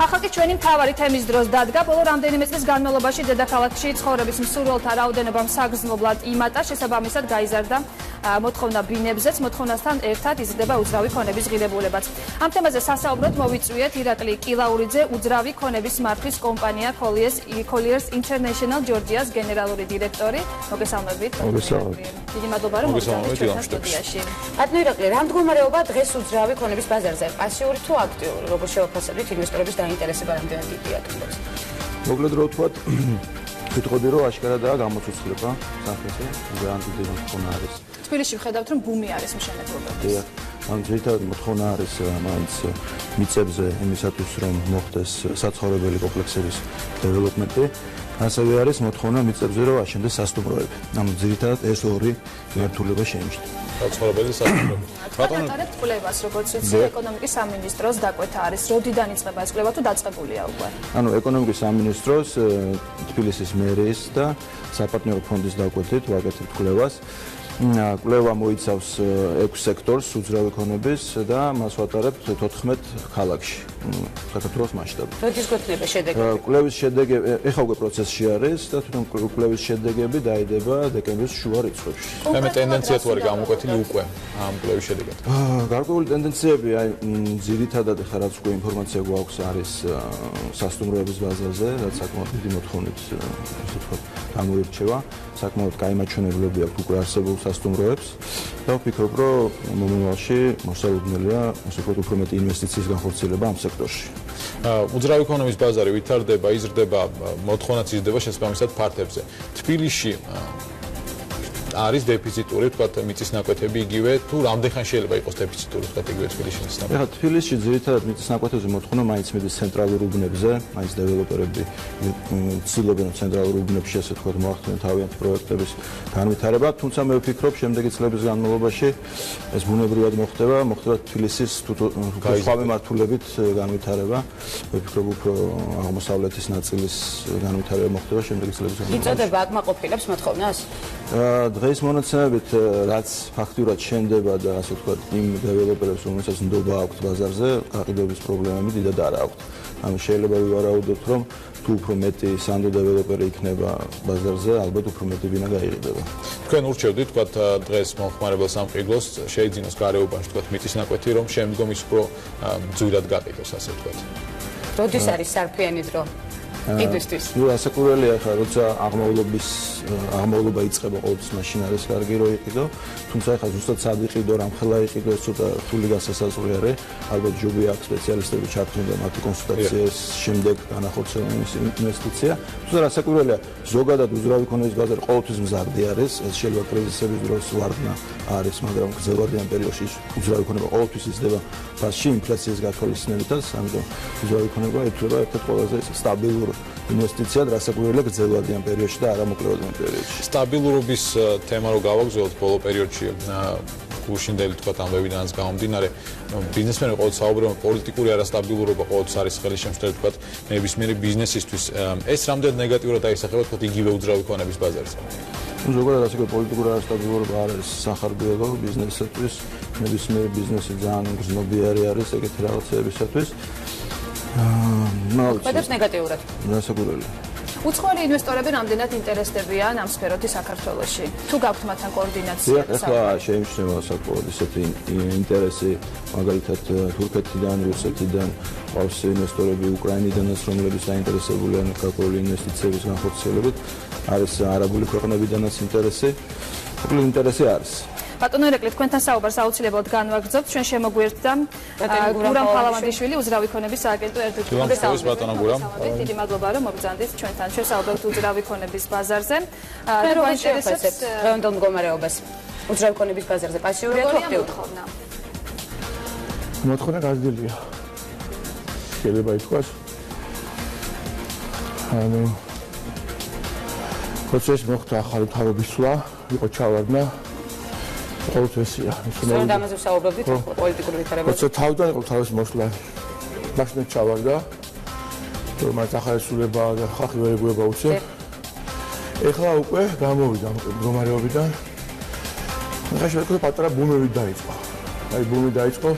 ახლა კი ჩვენი მთავარი თემის დროს დადგა. ბოლო რამდენიმე წლის განმავლობაში დედაქალაქში ცხოვრების მსურველთა რაოდენობამ საგრძნობლად იმატა, შესაბამისად გაიზარდა მოთხოვნა ბინებზეც, მოთხოვნასთან ერთად იზრდება უძრავი ქონების ღირებულებაც. ამ თემაზე სასაუბროდ მოვიწვიეთ ირაკლი კილაურიძე, უძრავი ქონების მართვის კომპანია Colliers International Georgia's გენერალური დირექტორი. მოგესალმებით. დიდი მადლობა რომ მოგწონთ ჩვენთან სტუდიაში. ბატონო ირაკლი, რა მდგომარეობა დღეს უძრავი ქონების ბაზარზე? პასიური თუ აქტიური? როგორ შევაფასებთ ინვესტორების დაინტერესება რამდენად დიდია თუნდაც? მოკლედ რო ვთქვათ, ვიტყოდი რომ აშკარადაა გამოცოცხლება სახეზე, გრანტი მოთხოვნა არის. თბილისში ვხედავთ რომ ბუმი არის მშენებლობების. ამ ძირითადად მოთხოვნა არის მაინც მიწებზე იმისათვის რომ მოხდეს საცხოვრებელი კომპლექსების დეველოპმენტი. ასევე არის მოთხოვნა მიწებზე რომ აშენდეს სასტუმროები. ამ ძირითადად ეს ორი მიმართულება შეიმჩნევა. საცხოვრებელი სასტუმროები. ბატონო კვლევას როგორც ვიცი, ეკონომიკის სამინისტროს დაკვეთა არის. როდიდან იწყება ეს კვლევა თუ დაწყებულია უკვე? ანუ ეკონომიკის სამინისტროს, თბილისის მერიის და საპარტნიორო ფონდის დაკვეთით ვაკეთებთ კვლევას. კვლევა მოიცავს 6 სექტორს უძრავი ქონების და მას ვატარებთ 14 ქალაქში საქართველოს მასშტაბით. როდის გვექნება შედეგები? კვლევის შედეგები ეხლა უკვე პროცესში არის და თვითონ კვლევის შედეგები დაიდება დეკემბრის შუა რიცხვებში. მე ტენდენცია თუ არის გამოკვეთილი უკვე ამ კვლევის შედეგად. გარკვეული ტენდენციები, აი ძირითადად ეხლა რაც უკვე ინფორმაცია გვაქვს არის სასტუმროების ბაზაზე, რაც საკმაოდ დიდი მოთხოვნით ასე ვთქვათ გამოირჩევა. საკმაოდ კაი მაჩვენებლები აქვს უკვე არსებულ სასტუმროებს და ვფიქრობ, რომ მომავალში მოსალოდნელია, ასე ვთქვათ, უფრო მეტი ინვესტიციის განხორციელება ამ სექტორში. უძრავი ქონების ბაზარი ვითარდება, იზრდება, მოთხოვნაც იზრდება შესაბამისად ფართებზე. თბილისში არის დეფიციტური, ვთქვათ, მიწის ნაკვეთები იგივე, თუ რამდენხანი შეიძლება იყოს დეფიციტური, ვთქვათ, იგივე თბილისში მიწის ნაკვეთები? ეხლა თბილისში ძირითადად მიწის ნაკვეთებზე მოთხოვნა მაინც მიდის ცენტრალურ უბნებზე, მაინც დეველოპერები ცდილობენ ცენტრალურ უბნებში, ასე ვთქვათ, მოახდინონ თავიანთი პროექტების განვითარება, თუმცა მე ვფიქრობ, შემდეგი წლების განმავლობაში ეს ბუნებრივად მოხდება თბილისის სხვა მიმართულებით განვითარება. მე ვფიქრობ, უფრო აღმოსავლეთის ნაწილის განვითარება მოხდება შემდეგი წლების განმავლობაში. იწოდება აკმაყოფილებს მოთხოვნას? დღეს მონაცემებით რაც ფაქტურად შენდება და ასე ვთქვათ იმ დეველოპერებს რომელსაც ნდობა აქვთ ბაზარზე გაყიდვების პრობლემები დიდად არ აქვთ. ანუ შეიძლება ვივარაუდოთ რომ თუ უფრო მეტი სანდო დეველოპერი იქნება ბაზარზე ალბათ უფრო მეტი ბინა გაიყიდება. თქვენ ურჩევდით ვთქვათ დღეს მომხმარებელ სამყიდველს შეიძინოს გარეუბანში ვთქვათ მიწის ნაკვეთი რომ შემდგომ ის უფრო ძვირად გაყიდოს ასე ვთქვათ. როდის არის სარფიანი დრო? იდესთვის. ნუ ასაკურველია ხა როცა აღმავლობა იწყება ყოველთვის მაშინ არის კარგი რომ იყიდო, თუმცა ხა ზუსტად სად იყიდო, რამხელა იყიდო, ეს ცოტა რთული გასასაზღვრი არის. ალბათ ჯობია აქვს სპეციალისტები ჩართონ და მათი კონსულტაციის შემდეგ განახორციელონ ინვესტიცია. თუმცა ასაკურველია ზოგადად უძრავი ქონების ბაზარი ყოველთვის მზარდი არის, ეს შეიძლება კრიზისების დროს ვარდნა არის, მაგრამ გრძელვადიან პერიოდში უძრავი ქონება ყოველთვის იზრდება ფასში ინფლაციის გათვალისწინებითაც, ამიტომ უძრავი ქონება ითვლება ერთ-ერთ ყველაზე სტაბილურ ინვესტიციად, რასაკვირველია გრძელვადიან პერიოდში და არა მოკლევადიან პერიოდში. სტაბილურობის თემა რო გავაგზავნოთ ბოლო პერიოდში გუშინდელი თქვა ამ ვებინარს გამომდინარე ბიზნესმენი ყოველთვის საუბრობენ პოლიტიკური არასტაბილურობა ყოველთვის არის ხელი შემცვლელი თქვა ნებისმიერი ბიზნესისთვის ეს რამდენად ნეგატიურად აისახება თქვა იგივე უძრავი ქონების ბაზარზე. ზოგადად ასე პოლიტიკური არასტაბილურობა არის სახარბიელო ბიზნესისთვის, ნებისმიერი ბიზნესი ძალიან გრძნობიარე არის ეგეთი რაღაცებისათვის. ხედავს ნეგატიურად. რასაკვირველია. უცხოელი ინვესტორები რამდენად ინტერესდებიან ამ სფეროთი საქართველოში? თუ გაქვთ მათთან координация? ახლა შეიმჩნევა საკმაოდ ისეთი ინტერესი, მაგალითად თურქეთიდან, რუსეთიდან, ყავს ინვესტორები უკრაინიდანაც, რომლებიც დაინტერესებულია გარკვეული ინვესტიციების განხორციელებით. არის არაბული ქვეყნებიდანაც ინტერესი. მოკლედ ინტერესი არის. ბატონო ირაკლი, თქვენთან საუბარს აუცილებლად განვაგრძობთ. ჩვენ შემოგვიერთდა გურამ ხალავანდიშვილი, უძრავი ქონების სააგენტო ერთ-ერთი ბატონო გურამ. დიდი მადლობა რომ მოგზავნით ჩვენთან. ჩვენ საუბრობთ უძრავი ქონების ბაზარზე. და როგორ შეფასებთ დღევანდელ მდგომარეობას უძრავი ქონების ბაზარზე? პასიურია თუ აქტიური? მოთხოვნა გაზრდილია. შეიძლება ითქვას. ანუ პროცესი მოხდა ახალი მთავრობის სვლა, იყო ჩავარდნა ყოველთვისია. სწორედ ამაზე ვსაუბრობდით პოლიტიკური ვითარებაზე. როცა თავიდან იყო თავის მოსვლა, მაშინ ჩავარდა, რომ მას ახალი სულება და ხალხი ვერ ეგუება უცებ. ეხლა უკვე გამოვიდა მდგომარეობიდან. ახლა შევეთქვი პატარა ბუმები დაიწყო. აი ბუმი დაიწყო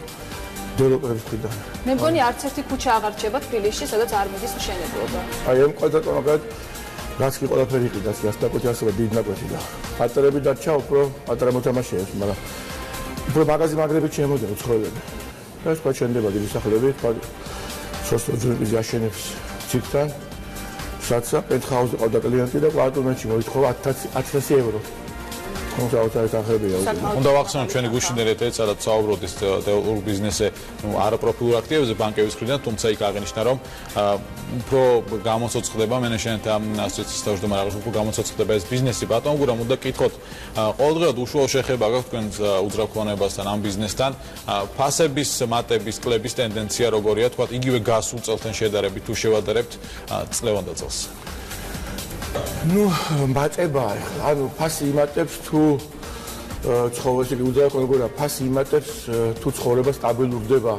დეველოპერების მხრიდან. მე მგონი არც ერთი ქუჩა აღარ რჩება თბილისში, სადაც არ მიდის მშენებლობა. აი ამ ყველგან მაგათ რაც კი ყველაფერი იყიდას, რაც დაკოთი ასევე დიდი ნაკვეთი და პატერები დარჩა უფრო პატარა მოთამაშეებს, მაგრამ უფრო მაღაზი მაგრებით შემოდენ ცხოვრები. ეს თქვა შენდება დიდი სახლები, სოციალიზმის აშენებს ციკთან, სადაც პენტჰაუსი ყავდა კლიენტი და კვარტალში მოითხოვა 1000 евро. უნდა ვახსენოთ ჩვენი გუშინდელი ეცადათ საუბრობთ ის დეველოპერ ბიზნესზე, არაპროფილურ აქტივებზე ბანკების მხრიდან, თუმცა იქ აღინიშნა რომ უფრო გამოცოცხლდება მენეჯმენტთა ასოციაციის თავმჯდომარე აღნიშნა უფრო გამოცოცხლდება ეს ბიზნესი. ბატონ გურამ უნდა გკითხოთ, ყოველდღიურად უშუალო შეხება გაქვთ თქვენ უძრავქონებასთან ამ ბიზნესთან, ფასების მატების კლების ტენდენცია როგორია, თქვათ იგივე გასულ წელთან შედარებით თუ შევადარებთ წლევანდელ წელს? ну მატება ანუ ფასი იმატებს თუ ცხოვრებაში უძრავქონება ფასი იმატებს თუ ცხოვრება სტაბილურდება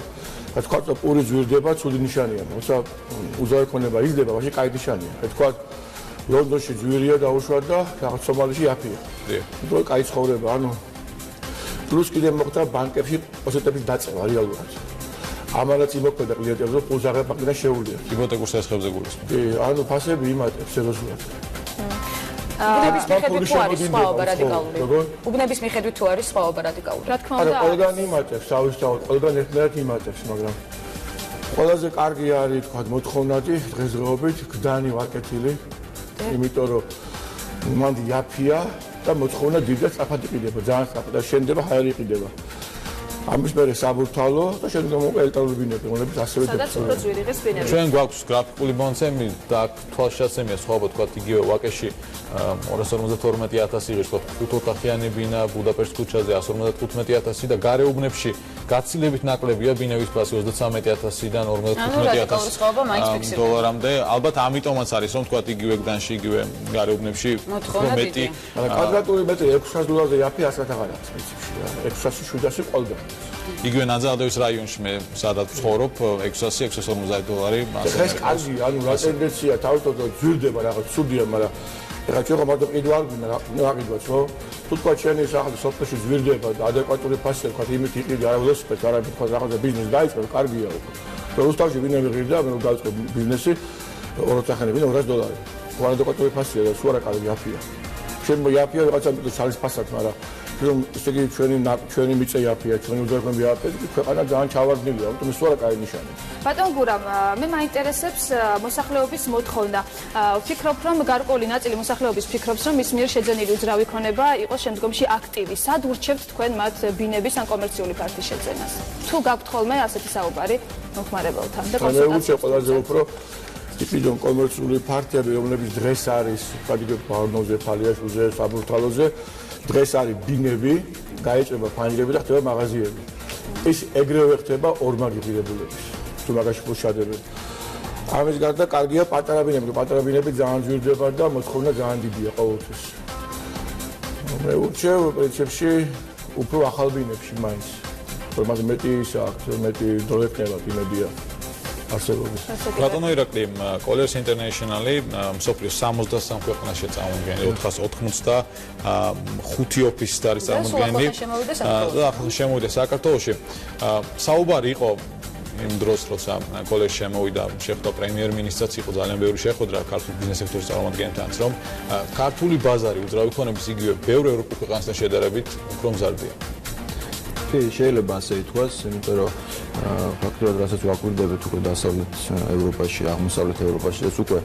რა თქვა პური ძვირდება ცუდი ნიშანია თუმცა უძრავქონება იზრდება მაშინ კაი ნიშანია რა თქვა ლონდონში ძვირია დაუშვათ და რაღაც სომალიაში აფია თუ კაი ცხოვრება ანუ პლუს კიდე მოხდა ბანკებში პოზიტების დაწევა რეალურად ამანაც იმოქმედა კლიენტებზე პულს აღებაკდა შეუძლია იპოთეკურ შესახებზე გულისხმობ კი ანუ ფასები იმატებს სერიოზულად უბნების მიხედვით თუ არის სხვაობა რადიკალური უბნების მიხედვით თუ არის სხვაობა რადიკალური რა თქმა უნდა არა ყველგან იმატებს თავისთავად ყველგან ერთნაირად იმატებს მაგრამ ყველაზე კარგი არის თქვა მოთხოვნადი დღესდღეობით გდანი ვაკეთილი იმიტომ რომ მანდი იაფია და მოთხოვნა დიდად სწრაფად იყიდება ძალიან სწრაფად და შენდება ჰაერი იყიდება ამის მერე საბურთალო და შემდგომ ელექტრონული ბინები, რომლებიც ასევე სადაც უფრო ძვირი ღირს ბინები. ჩვენ გვაქვს გრაფიკული მონაცემი და თვალშეცემია სხვაობა თქვა იგივე ვაკეში 252,000 ღირს თქვა 5 ოთახიანი ბინა ბუდაპეშტის ქუჩაზე 155,000 და გარე უბნებში გაცილებით ნაკლებია ბინების ფასი 33,000-დან 55,000 დოლარამდე. ალბათ ამიტომაც არის რომ თქვა იგივე გდანში იგივე გარე უბნებში უფრო მეტი. მაგრამ კვადრატული მეტრი 600 დოლარზე იაფი 100-ად აღარ აქვს პრინციპში. 600-700 ყველგან. იგივე ნაძალადევის რაიონში მე სადაც ვცხოვრობ 600-650 დოლარი. ეს კარგი, ანუ რა ტენდენცია თავისთავად ძვირდება რაღაც ცუდია, მაგრამ ეხლა ჩვენ მარტო ყიდვა არ გვინდა, რა ყიდვაც ხო? თუ თქვა ჩვენი სახელი სოფელში ძვირდება და ადეკვატური ფასი თქვა იმით იყიდი არა ველოსიპედს, არა თქვა რაღაცა ბიზნესი დაიწყო, კარგია უკვე. რუსთავში ვინმე ღირდა, მე დავიწყე ბიზნესი 2 ოთახიანი ბინა 200 დოლარი. თუ ადეკვატური ფასია და სულ არა კარგი აფია. ჩვენ იაფია რაღაცა სალის ფასად, მაგრამ რომ ესე იგი ჩვენი მიწა იაფია, ჩვენი უძრავები იაფია, ქვეყანა ძალიან ჩავარდნილია, ამიტომ ეს არა კაი ნიშანია. ბატონ გურამ, მე მაინტერესებს მოსახლეობის მოთხოვნა. ვფიქრობ, რომ გარკვეული ნაწილი მოსახლეობის ფიქრობს, რომ ის მიერ შეძენილი უძრავი ქონება იყოს შემდგომში აქტივი. სად ურჩევთ თქვენ მათ ბინების ან კომერციული ფართის შეძენას? თუ გაქვთ ხოლმე ასეთი საუბარი მოხმარებელთან და კონსულტაციას? მე ვუჩვენ ყველაზე უფრო ტიპიდან კომერციული ფართები, რომლებიც დღეს არის, კადიგებ ბარნოზე, ფალიაშვილზე, საბურთალოზე დღეს არის ბინები, გაეჭება ფანჯრები და ხდება მაღაზიები. ეს ეგრევე ხდება ორმაგი ღირებულების. თუ მაგაში ფუშადებენ. ამის გარდა კარგია პატარა ბინები, პატარა ბინები ძალიან ძვირდება და მოთხოვნა ძალიან დიდია ყოველთვის. მე ვუჩვევ პრინციპში უფრო ახალ ბინებში მაინც. თუმცა მეტი ის აქვს, მეტი დროებნება ბინებია. ბატონო ირაკლი, Colliers International-ი მსოფლიოს 63 ქვეყანაში წამოგვიდგენია 485 ოფისით არის წამოგვიდგენილი და ახლა შემოვიდა საქართველოში. საუბარი იყო იმ დროს, როცა Colliers შემოვიდა, შეხვდა პრემიერ-მინისტრიც, იყო ძალიან ბევრი შეხვედრა ქართულ ბიზნეს სექტორის წარმომადგენელთანაც, რომ ქართული ბაზარი უძრავი ქონების იგივე ბევრ ევროპულ ქვეყანასთან შედარებით უფრო მზარდია. შეიძლება ასე ითქვას, იმიტომ რომ ფაქტობრივად რასაც ვაკვირდებით უკვე დასავლეთ ევროპაში, აღმოსავლეთ ევროპაში, ეს უკვე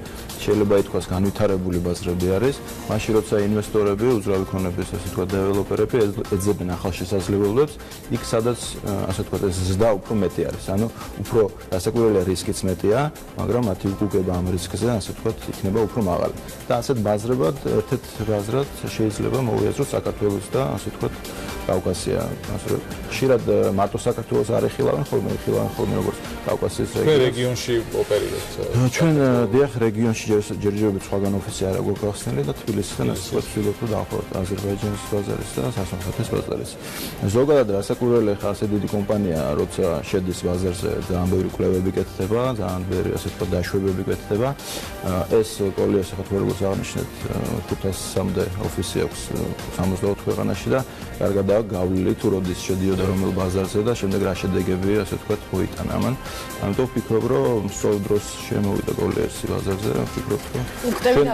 შეიძლება ითქვას განვითარებული ბაზრები არის, მაშინ როცა ინვესტორები, უძრავი ქონების ასე თქვა დეველოპერები ეძებენ ახალ შესაძლებლობებს, იქ სადაც ასე თქვა ეს ზრდა უფრო მეტი არის. ანუ უფრო დასაკვირველია რისკიც მეტია, მაგრამ მათი უკუგება ამ რისკზე ასე თქვა იქნება უფრო მაღალი. და ასეთ ბაზრებად ერთ-ერთ ბაზრად შეიძლება მოვიაზროთ საქართველოს და ასე თქვა კავკასია, ასე ხშირად მარტო საქართველოს არ ეხილავენ ხოლმე როგორც კავკასიის რეგიონში ოპერირებთ. ჩვენ დიახ რეგიონში ჯერჯერობით სხვაგან ოფისი არა გვაქვს გახსნილი და თბილისიდან ასე ვცდილობ რომ დავხუროთ აზერბაიჯანის ბაზარის და სასამართლოს ბაზარის. ზოგადად რასაკვირველია ხა ასე დიდი კომპანია, როცა შედის ბაზარზე ძალიან ბევრი კვლევები კეთდება, ძალიან ბევრი ასე თქვა დაშვებები კეთდება. ეს Colliers ახლა როგორც აღნიშნეთ 500-მდე ოფისი აქვს 64 ქვეყანაში და კარგად გავლილი თუ როდის შედიოდა რომელ ბაზარზე და შემდეგ რა შედეგები ასე ვთქვათ მოიტანა ამან. ამიტომ ვფიქრობ რომ სწორ დროს შემოვიდა კოლიერსი ბაზარზე და ვფიქრობ რომ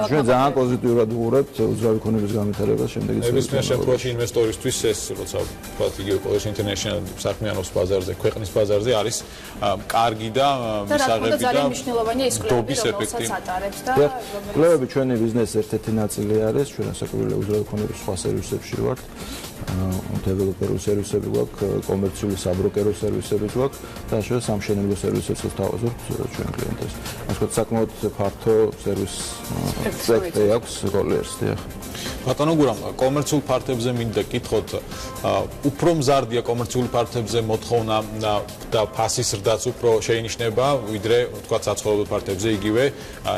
ჩვენ ძალიან პოზიტიურად ვუყურებთ უძრავი ქონების განვითარებას შემდეგი წელს. ნებისმიერ შემთხვევაში ინვესტორისთვის ეს როცა ვთქვათ იგივე კოლიერს ინტერნეშნალ საქმიანობს ბაზარზე, ქვეყნის ბაზარზე არის კარგი და მისაღები და ძალიან მნიშვნელოვანია ის კვლევები, რომელსაც ატარებს და კვლევები ჩვენი ბიზნესის ერთ-ერთი ნაწილი არის, ჩვენ ასაკურველი უძრავი ქონების სხვა სერვისებში ვართ. დეველოპერული სერვისები გვაქვს, კომერციული საბროკერო სერვისები გვაქვს და ასევე სამშენებლო სერვისებსაც თავაზობთ ჩვენ კლიენტებს. ასე ვთქვათ, საკმაოდ ფართო სერვის სექტორი აქვს კოლიერსი. ბატონო გურამ, კომერციულ ფართებზე მინდა გითხოთ, უფრო მზარდია კომერციულ ფართებზე მოთხოვნა და ფასის ზრდაც უფრო შეინიშნება, ვიდრე ვთქვათ საცხოვრებელ ფართებზე იგივე,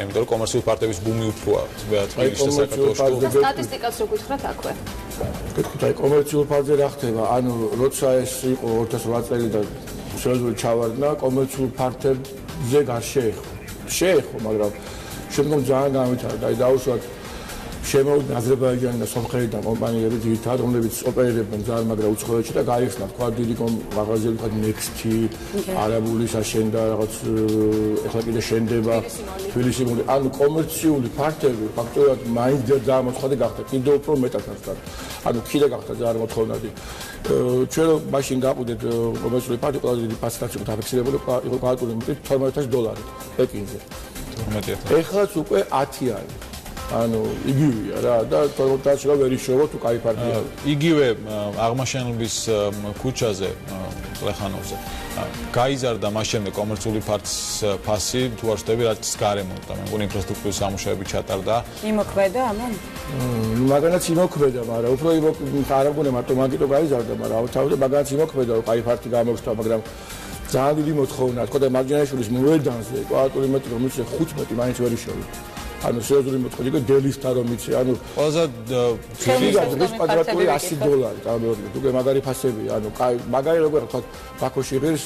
იმიტომ რომ კომერციულ ფართების ბუმი უფროა თბილისში და საქართველოში. სტატისტიკაც რო გითხრათ აქვე. გეტყვით, აი კომერციულ ფარზე რა ხდება? ანუ როცა ეს იყო 2008 წელი და სერიოზული ჩავარდნა, კომერციულ ფართებზე შეეხო, მაგრამ შემდგომ ძალიან განვითარდა. აი დაუშვათ შემოვიდა აზერბაიჯანი და სომხეთიდან კომპანიები ძირითადად, რომლებიც ოპერირებენ ძალიან მაგრამ უცხოეთში და გაიხსნა თქვა დიდი მაღაზიები, თქვა Next-ი, არაბული საშენდა რაღაც ეხლა კიდე შენდება თბილისში. ანუ კომერციული ფართები ფაქტობრივად მაინც ძალიან მოთხოვნადი გახდა, კიდევ უფრო მეტად გახდა. ანუ კიდე გახდა ძალიან მოთხოვნადი. ჩვენ მაშინ გავყიდეთ კომერციული ფართი ყველაზე დიდი ფასით იყო დაფიქსირებული, იყო კალკული $12,000 პეკინზე. 12,000. ეხლაც უკვე 10 არის. ანუ იგივეა რა და თორემ ვერ იშოვო თუ кай ფარტია. იგივე აღმაშენების ქუჩაზე ლეხანოვზე გაიზარდა მას შემდეგ კომერციული ფასი თუ არ ვშტები რაც გარემონტა. მე მგონი ინფრასტრუქტურის სამუშაოები ჩატარდა. იმოქმედა ამან? მაგანაც იმოქმედა, მაგრამ უფრო არ მგონია მარტო მაგიტო გაიზარდა, მაგრამ თავზე მაგანაც იმოქმედა, რომ кай ფარტი გამოხდა, მაგრამ ძალიან დიდი მოთხოვნა. თქო და მარჯანიშვილის მოედანზე კვადრატული მეტრი რომ მიცე 15 მაინც ვერ იშოვე. ანუ სერიოზული მოთხოვნა იყო დელისთან რომ იცი, ანუ ყველაზე დღის კვადრატული $100 გამოვიდა. თუ მაგარი ფასებია, ანუ მაგარი როგორ ვთქვა, ბაქოში ღირს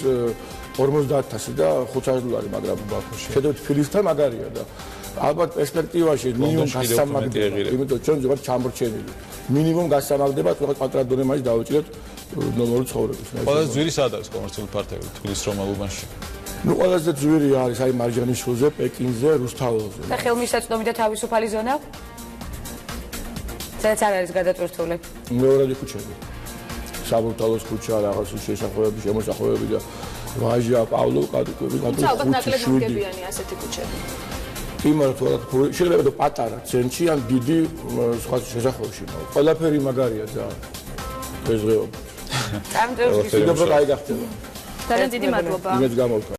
50,000 და $500, მაგრამ ბაქოში. შედევთ თბილისთან მაგარია და ალბათ პერსპექტივაში მინიმუმ გასამაგდება, იმიტომ ჩვენ ზოგადად ჩამორჩენილი. მინიმუმ გასამაგდება, თუ კვადრატ დონე მაინც დავუჭიროთ ნორმალური ცხოვრების. ყველაზე ძვირი სად არის კომერციული ფართები თბილისის რომელ უბანში? ნუ ყველაზე ძვირი არის აი მარჯანიშვილზე, პეკინზე, რუსთაველზე. და ხელმისაწვდომი და თავისუფალი ზონა? სადაც არ არის გადატვირთული. მეორადი ქუჩები. საბურთალოს ქუჩა, რაღაც შესახვევები, შემოსახვევები და ვაჟა, პავლო, კატიკები, ალბათ ნაკლები მგებიანი ასეთი ქუჩები. იმართულად შეიძლება და პატარა ცენტრი ან დიდი სხვა შესახვევში. ყველაფერი მაგარია ძალიან. დღესდღეობით. ამ დროს კიდევ რა გაიხდება? ძალიან დიდი მადლობა. იმეც გამოვქვა.